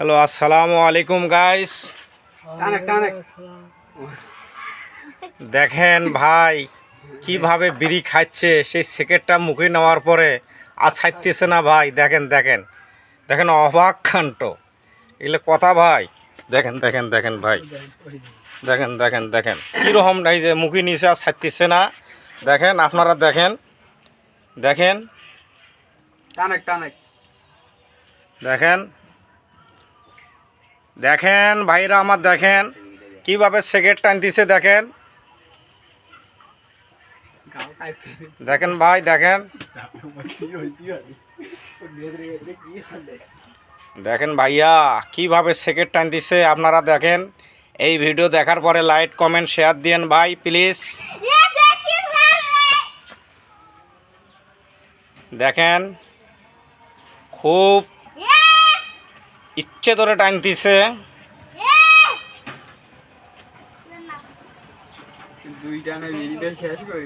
Hello, আসসালামু আলাইকুম guys. দেখেন ভাই কিভাবে বিড়ি খাচ্ছে, সেই সিগারেটটা মুখে নেওয়ার পরে আর ছাড়তেছে না ভাই। দেখেন দেখেন দেখেন, অবাক কাণ্ড। এগুলো কথা ভাই। দেখেন দেখেন দেখেন ভাই, দেখেন দেখেন দেখেন কীরকম এই যে মুখে নিচে আর ছাড়তেছে না। দেখেন আপনারা দেখেন দেখেন দেখেন দেখেন ভাইরা আমার, দেখেন কিভাবে সিগারেট টানতেছে। দেখেন দেখেন ভাই, দেখেন দেখেন ভাইয়া কিভাবে সিগারেট টানতেছে। আপনারা দেখেন, এই ভিডিও দেখার পরে লাইক কমেন্ট শেয়ার দিয়েন ভাই প্লিজ। দেখেন খুব ইচ্ছে ধরে টানতেছে। দুইটা না শেষ করি।